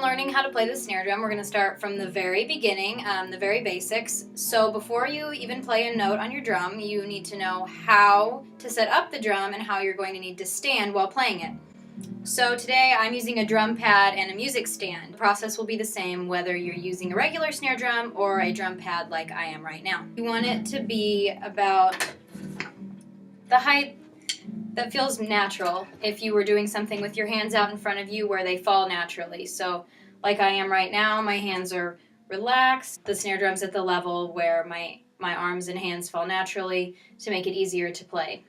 Learning how to play the snare drum, we're going to start from the very beginning, the very basics. So before you even play a note on your drum, you need to know how to set up the drum and how you're going to need to stand while playing it. So today I'm using a drum pad and a music stand. The process will be the same whether you're using a regular snare drum or a drum pad like I am right now. You want it to be about the height that feels natural if you were doing something with your hands out in front of you where they fall naturally. So like I am right now, my hands are relaxed. The snare drum's at the level where my arms and hands fall naturally to make it easier to play.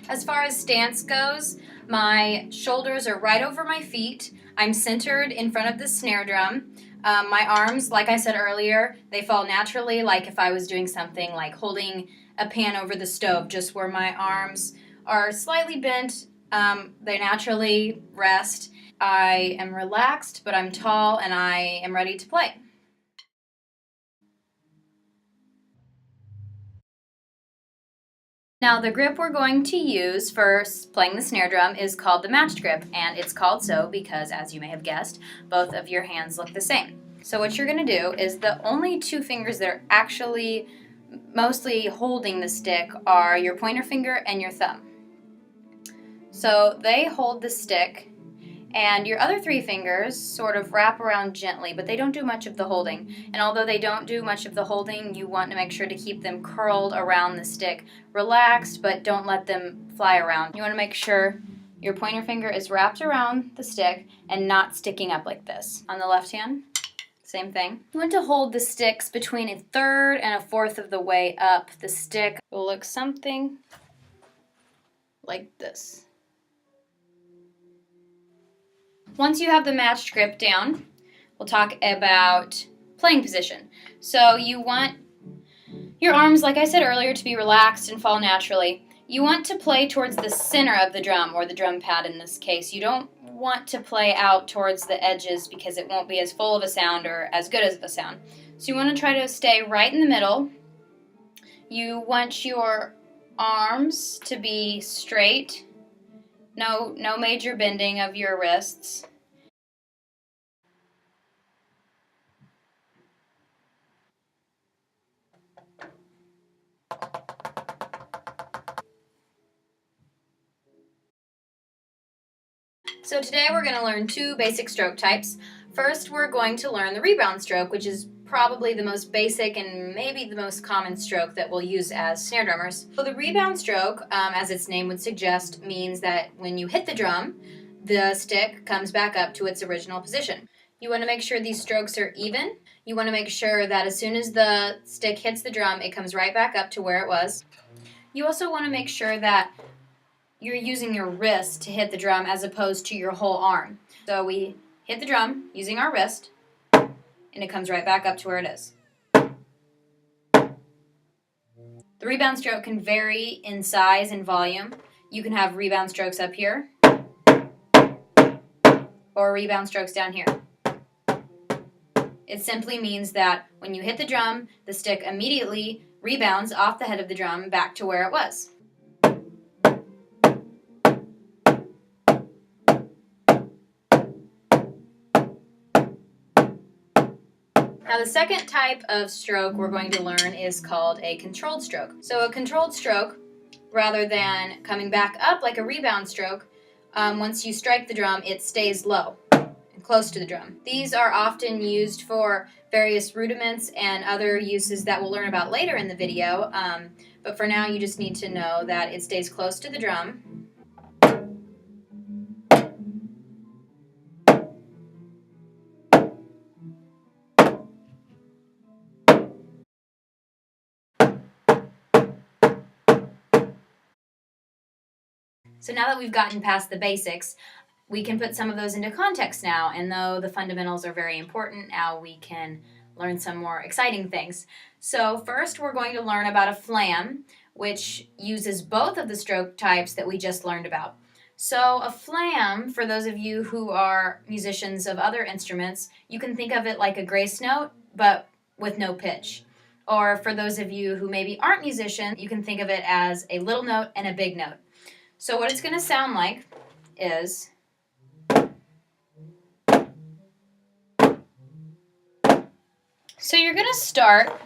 As far as stance goes, my shoulders are right over my feet. I'm centered in front of the snare drum. My arms, like I said earlier, they fall naturally like if I was doing something like holding a pan over the stove, just where my arms are slightly bent, they naturally rest. I am relaxed, but I'm tall and I am ready to play. Now the grip we're going to use for playing the snare drum is called the matched grip, and it's called so because, as you may have guessed, both of your hands look the same. So what you're going to do is the only two fingers that are actually mostly holding the stick are your pointer finger and your thumb. So they hold the stick, and your other three fingers sort of wrap around gently, but they don't do much of the holding. And although they don't do much of the holding, you want to make sure to keep them curled around the stick, relaxed, but don't let them fly around. You want to make sure your pointer finger is wrapped around the stick and not sticking up like this. On the left hand, same thing. You want to hold the sticks between a third and a fourth of the way up. The stick will look something like this. Once you have the matched grip down, we'll talk about playing position. So you want your arms, like I said earlier, to be relaxed and fall naturally. You want to play towards the center of the drum, or the drum pad in this case. You don't want to play out towards the edges because it won't be as full of a sound or as good as a sound. So you want to try to stay right in the middle. You want your arms to be straight. No major bending of your wrists. So today we're going to learn two basic stroke types. First, we're going to learn the rebound stroke, which is probably the most basic and maybe the most common stroke that we'll use as snare drummers. So the rebound stroke, as its name would suggest, means that when you hit the drum, the stick comes back up to its original position. You want to make sure these strokes are even. You want to make sure that as soon as the stick hits the drum, it comes right back up to where it was. You also want to make sure that you're using your wrist to hit the drum as opposed to your whole arm. So we hit the drum using our wrist, and it comes right back up to where it is. The rebound stroke can vary in size and volume. You can have rebound strokes up here, or rebound strokes down here. It simply means that when you hit the drum, the stick immediately rebounds off the head of the drum back to where it was. Now the second type of stroke we're going to learn is called a controlled stroke. So a controlled stroke, rather than coming back up like a rebound stroke, once you strike the drum, it stays low and close to the drum. These are often used for various rudiments and other uses that we'll learn about later in the video, but for now you just need to know that it stays close to the drum. So now that we've gotten past the basics, we can put some of those into context now, and though the fundamentals are very important, now we can learn some more exciting things. So first we're going to learn about a flam, which uses both of the stroke types that we just learned about. So a flam, for those of you who are musicians of other instruments, you can think of it like a grace note, but with no pitch. Or for those of you who maybe aren't musicians, you can think of it as a little note and a big note. So what it's going to sound like is So you're going to start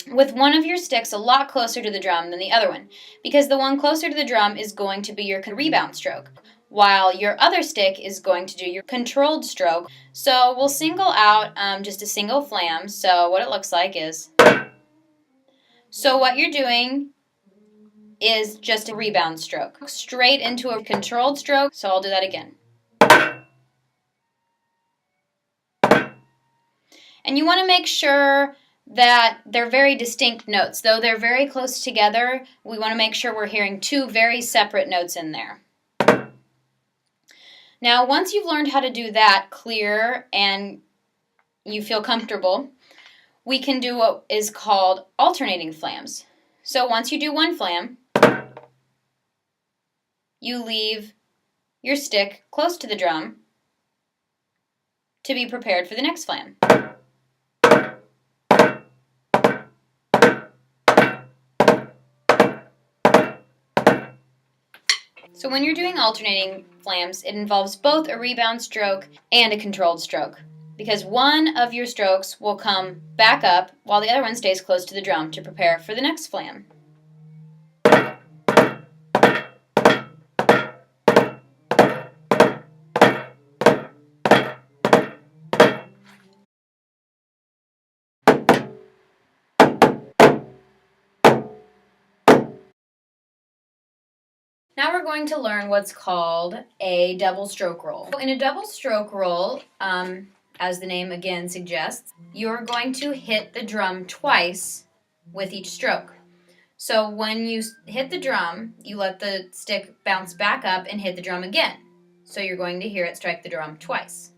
with one of your sticks a lot closer to the drum than the other one, because the one closer to the drum is going to be your rebound stroke, while your other stick is going to do your controlled stroke. So we'll single out just a single flam. So what it looks like is, so what you're doing is just a rebound stroke, straight into a controlled stroke. So I'll do that again. And you want to make sure that they're very distinct notes. Though they're very close together, we want to make sure we're hearing two very separate notes in there. Now, once you've learned how to do that clear and you feel comfortable, we can do what is called alternating flams. So once you do one flam, you leave your stick close to the drum to be prepared for the next flam. So when you're doing alternating flams, it involves both a rebound stroke and a controlled stroke, because one of your strokes will come back up while the other one stays close to the drum to prepare for the next flam. Now we're going to learn what's called a double stroke roll. In a double stroke roll, as the name again suggests, you're going to hit the drum twice with each stroke. So when you hit the drum, you let the stick bounce back up and hit the drum again. So you're going to hear it strike the drum twice.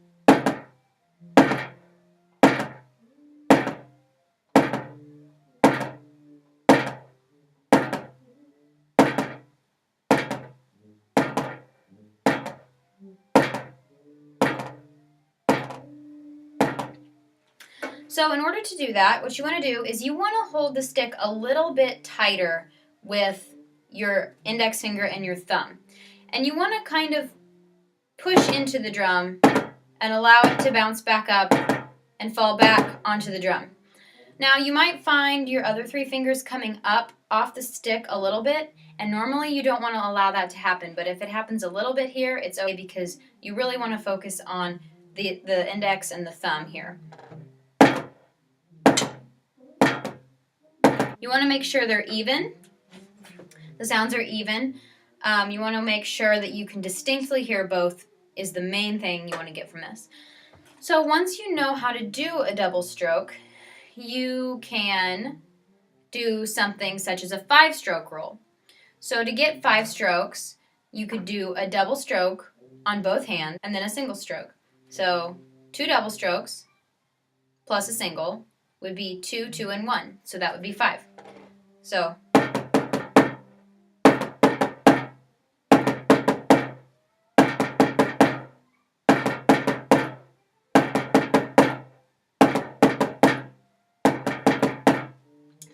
So in order to do that, what you want to do is you want to hold the stick a little bit tighter with your index finger and your thumb. And you want to kind of push into the drum and allow it to bounce back up and fall back onto the drum. Now you might find your other three fingers coming up off the stick a little bit, and normally you don't want to allow that to happen, but if it happens a little bit here, it's okay because you really want to focus on the index and the thumb here. You want to make sure they're even. The sounds are even. You want to make sure that you can distinctly hear both is the main thing you want to get from this. So once you know how to do a double stroke, you can do something such as a 5-stroke roll. So to get 5 strokes, you could do a double stroke on both hands and then a single stroke. So 2 double strokes plus a single would be 2, 2, and 1. So that would be 5. So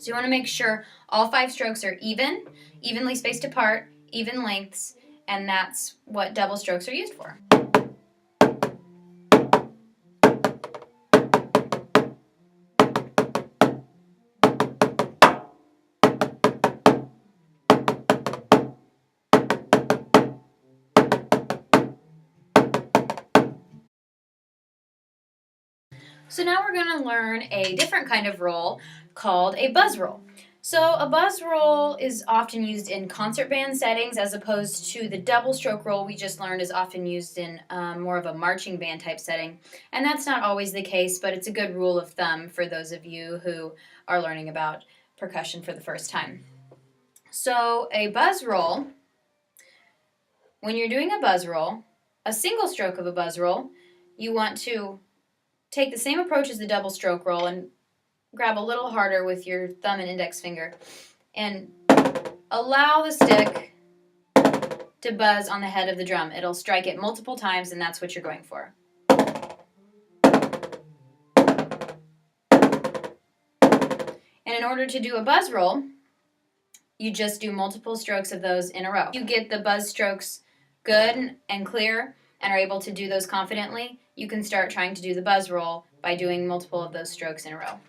you want to make sure all 5 strokes are even, evenly spaced apart, even lengths, and that's what double strokes are used for. So now we're going to learn a different kind of roll called a buzz roll. So a buzz roll is often used in concert band settings as opposed to the double stroke roll we just learned is often used in more of a marching band type setting. And that's not always the case, but it's a good rule of thumb for those of you who are learning about percussion for the first time. So a buzz roll, when you're doing a buzz roll, a single stroke of a buzz roll, you want to take the same approach as the double stroke roll and grab a little harder with your thumb and index finger and allow the stick to buzz on the head of the drum. It'll strike it multiple times, and that's what you're going for. And in order to do a buzz roll, you just do multiple strokes of those in a row. You get the buzz strokes good and clear and are able to do those confidently, you can start trying to do the buzz roll by doing multiple of those strokes in a row.